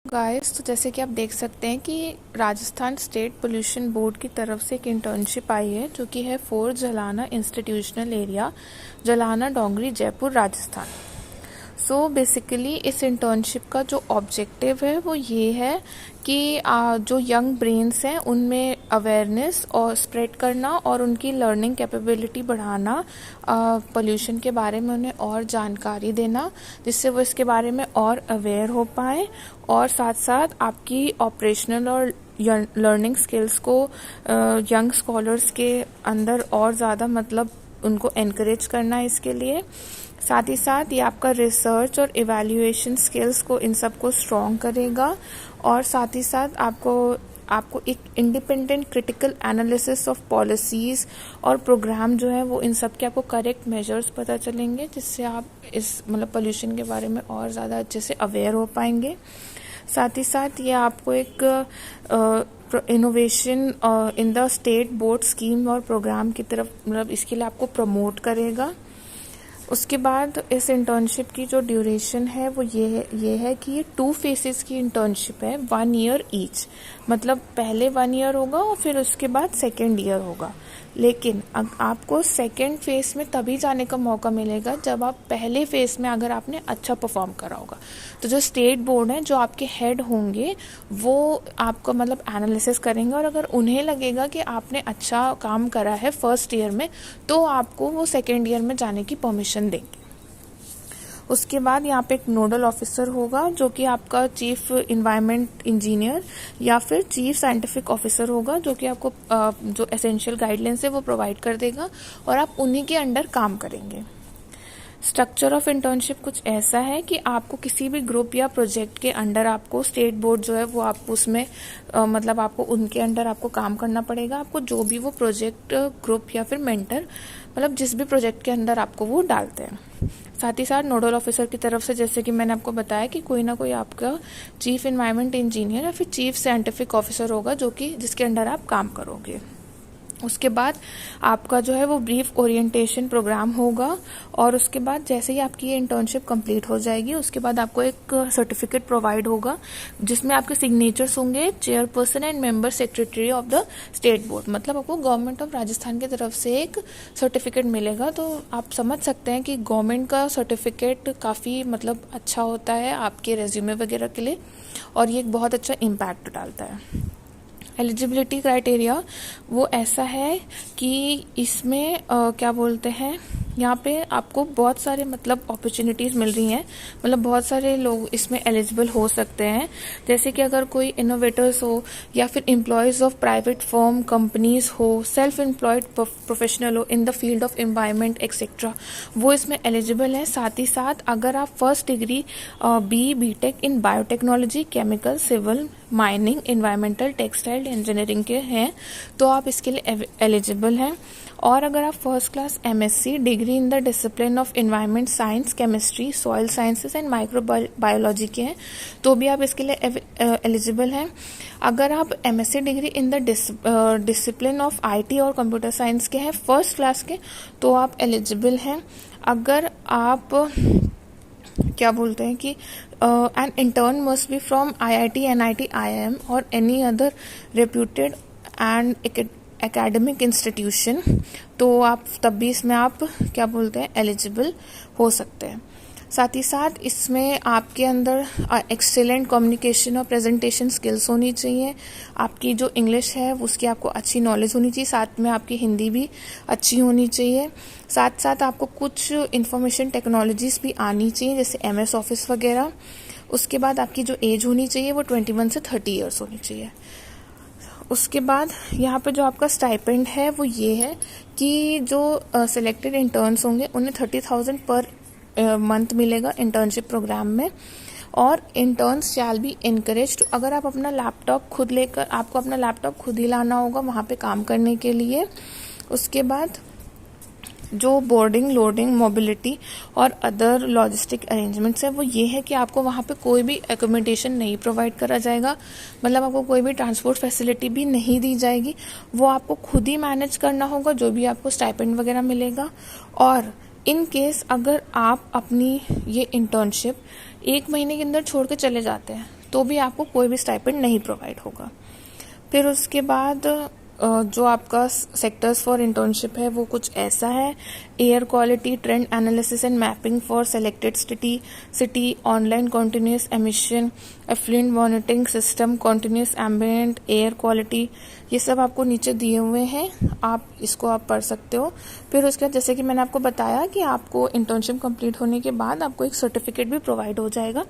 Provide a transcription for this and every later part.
Guys, तो जैसे कि आप देख सकते हैं कि राजस्थान स्टेट पोल्यूशन बोर्ड की तरफ से एक इंटर्नशिप आई है जो कि है फॉर जलाना इंस्टीट्यूशनल एरिया, जलाना डोंगरी, जयपुर, राजस्थान। सो बेसिकली इस इंटर्नशिप का जो ऑब्जेक्टिव है वो ये है कि जो यंग ब्रेन्स हैं उनमें अवेयरनेस और स्प्रेड करना और उनकी लर्निंग कैपेबिलिटी बढ़ाना, पोल्यूशन के बारे में उन्हें और जानकारी देना जिससे वो इसके बारे में और अवेयर हो पाए, और साथ साथ आपकी ऑपरेशनल और लर्निंग स्किल्स को यंग स्कॉलर्स के अंदर और ज़्यादा उनको एनकरेज करना है। इसके लिए साथ ही साथ ये आपका रिसर्च और इवैल्यूएशन स्किल्स को इन सब को स्ट्रॉन्ग करेगा, और साथ ही साथ आपको एक independent critical analysis of policies और प्रोग्राम जो है वो इन सब के आपको करेक्ट मेजर्स पता चलेंगे जिससे आप इस पोल्यूशन के बारे में और ज़्यादा अच्छे से अवेयर हो पाएंगे। साथ ही साथ ये आपको एक innovation in the state board scheme और प्रोग्राम की तरफ इसके लिए आपको प्रमोट करेगा। उसके बाद इस इंटर्नशिप की जो ड्यूरेशन है वो ये है कि ये 2 फेसेस की इंटर्नशिप है, 1 ईयर ईच। पहले 1 ईयर होगा और फिर उसके बाद 2nd ईयर होगा। लेकिन आपको 2nd फेज में तभी जाने का मौका मिलेगा जब आप पहले फेज में अगर आपने अच्छा परफॉर्म करा होगा। तो जो स्टेट बोर्ड है, जो आपके हेड होंगे, वो आपको एनालिसिस करेंगे, और अगर उन्हें लगेगा कि आपने अच्छा काम करा है 1st ईयर में तो आपको वो 2nd ईयर में जाने की परमिशन देंगे। उसके बाद यहाँ पे एक नोडल ऑफिसर होगा जो कि आपका चीफ इन्वायरमेंट इंजीनियर या फिर चीफ साइंटिफिक ऑफिसर होगा, जो कि आपको जो एसेंशियल गाइडलाइंस है वो प्रोवाइड कर देगा और आप उन्हीं के अंडर काम करेंगे। स्ट्रक्चर ऑफ इंटर्नशिप कुछ ऐसा है कि आपको किसी भी ग्रुप या प्रोजेक्ट के अंडर आपको स्टेट बोर्ड जो है वो आप उसमें आपको उनके अंडर आपको काम करना पड़ेगा। आपको जो भी वो प्रोजेक्ट ग्रुप या फिर मेंटर जिस भी प्रोजेक्ट के अंदर आपको वो डालते हैं। साथ ही साथ नोडल ऑफिसर की तरफ से जैसे कि मैंने आपको बताया कि कोई ना कोई आपका चीफ इन्वायरमेंट इंजीनियर या फिर चीफ साइंटिफिक ऑफिसर होगा जो कि जिसके अंडर आप काम करोगे। उसके बाद आपका जो है वो ब्रीफ ओरिएंटेशन प्रोग्राम होगा, और उसके बाद जैसे ही आपकी ये इंटर्नशिप कंप्लीट हो जाएगी उसके बाद आपको एक सर्टिफिकेट प्रोवाइड होगा जिसमें आपके सिग्नेचर्स होंगे chairperson and member secretary of the state board. आपको गवर्नमेंट ऑफ राजस्थान की तरफ से एक सर्टिफिकेट मिलेगा। तो आप समझ सकते हैं कि गवर्नमेंट का सर्टिफिकेट काफ़ी अच्छा होता है आपके रेज्यूमे वगैरह के लिए, और ये एक बहुत अच्छा इम्पैक्ट डालता है। एलिजिबिलिटी क्राइटेरिया वो ऐसा है कि इसमें क्या बोलते हैं, यहाँ पे आपको बहुत सारे अपॉर्चुनिटीज़ मिल रही हैं, बहुत सारे लोग इसमें एलिजिबल हो सकते हैं। जैसे कि अगर कोई इनोवेटर्स हो या फिर employees of private firm companies हो, सेल्फ एम्प्लॉयड प्रोफेशनल हो in the field of environment etcetera, वो इसमें एलिजिबल है। साथ ही साथ अगर आप first degree BTech in biotechnology, chemical, civil, mining, environmental, textile, engineering के हैं तो आप इसके लिए एलिजिबल हैं। और अगर आप first class MSc degree in the discipline of environment science, chemistry, soil sciences and microbiology के हैं तो भी आप इसके लिए एलिजिबल हैं। अगर आप MSc degree in the discipline of IT और कंप्यूटर साइंस के हैं फर्स्ट क्लास के तो आप एलिजिबल हैं। अगर आप क्या बोलते हैं कि an intern must be from IIT, NIT, IIM और any other reputed and academic institution, तो आप तब भी इसमें आप क्या बोलते हैं एलिजिबल हो सकते हैं। साथ ही साथ इसमें आपके अंदर एक्सेलेंट कम्युनिकेशन और प्रेजेंटेशन स्किल्स होनी चाहिए। आपकी जो इंग्लिश है उसकी आपको अच्छी नॉलेज होनी चाहिए, साथ में आपकी हिंदी भी अच्छी होनी चाहिए। साथ साथ आपको कुछ इंफॉर्मेशन टेक्नोलॉजीज भी आनी चाहिए जैसे एमएस ऑफिस वगैरह। उसके बाद आपकी जो एज होनी चाहिए वो 21 से 30 ईयर्स होनी चाहिए। उसके बाद यहाँ पे जो आपका स्टाइपेंड है वो ये है कि जो सिलेक्टेड इंटर्न्स होंगे उन्हें 30,000 पर मंथ मिलेगा इंटर्नशिप प्रोग्राम में, और इंटर्न्स शैल बी एनकरेज्ड। अगर आप अपना लैपटॉप खुद लेकर, आपको अपना लैपटॉप खुद ही लाना होगा वहाँ पे काम करने के लिए। उसके बाद जो बोर्डिंग, लोडिंग, मोबिलिटी और अदर लॉजिस्टिक अरेंजमेंट्स है वो ये है कि आपको वहाँ पे कोई भी एकोमोडेशन नहीं प्रोवाइड करा जाएगा, आपको कोई भी ट्रांसपोर्ट फैसिलिटी भी नहीं दी जाएगी, वो आपको खुद ही मैनेज करना होगा जो भी आपको स्टाइपेंड वगैरह मिलेगा। और इन केस अगर आप अपनी ये इंटर्नशिप 1 महीने के अंदर छोड़ के चले जाते हैं तो भी आपको कोई भी स्टाइपेंड नहीं प्रोवाइड होगा। फिर उसके बाद जो आपका सेक्टर्स फॉर इंटर्नशिप है वो कुछ ऐसा है: air quality trend analysis and mapping for selected city, online continuous emission, effluent monitoring system, continuous ambient air quality, ये सब आपको नीचे दिए हुए हैं, इसको आप पढ़ सकते हो। फिर उसके बाद जैसे कि मैंने आपको बताया कि आपको इंटर्नशिप कंप्लीट होने के बाद आपको एक सर्टिफिकेट भी प्रोवाइड हो जाएगा,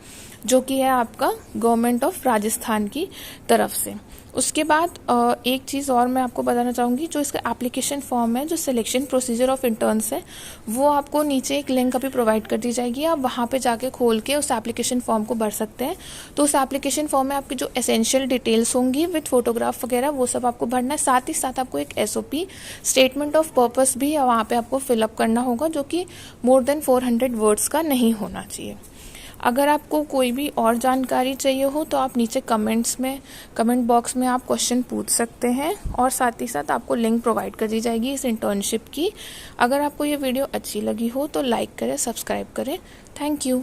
जो कि है आपका गवर्नमेंट ऑफ राजस्थान की तरफ से। उसके बाद एक चीज़ और मैं आपको बताना चाहूँगी, जो इसका एप्लीकेशन फॉर्म है, जो सिलेक्शन प्रोसीजर ऑफ इंटर्न्स है, वो आपको नीचे एक लिंक अभी प्रोवाइड कर दी जाएगी। आप वहाँ पे जाके खोल के उस एप्लीकेशन फॉर्म को भर सकते हैं। तो उस एप्लीकेशन फॉर्म में आपकी जो एसेंशियल डिटेल्स होंगी विद फोटोग्राफ वगैरह, वो सब आपको भरना है। साथ ही साथ आपको एक SOP स्टेटमेंट ऑफ पर्पस भी वहाँ पे आपको फिलअप करना होगा, जो कि मोर देन 400 वर्ड्स का नहीं होना चाहिए। अगर आपको कोई भी और जानकारी चाहिए हो तो आप नीचे कमेंट बॉक्स में आप क्वेश्चन पूछ सकते हैं, और साथ ही साथ आपको लिंक प्रोवाइड कर दी जाएगी इस इंटर्नशिप की। अगर आपको ये वीडियो अच्छी लगी हो तो लाइक करें, सब्सक्राइब करें। Thank you.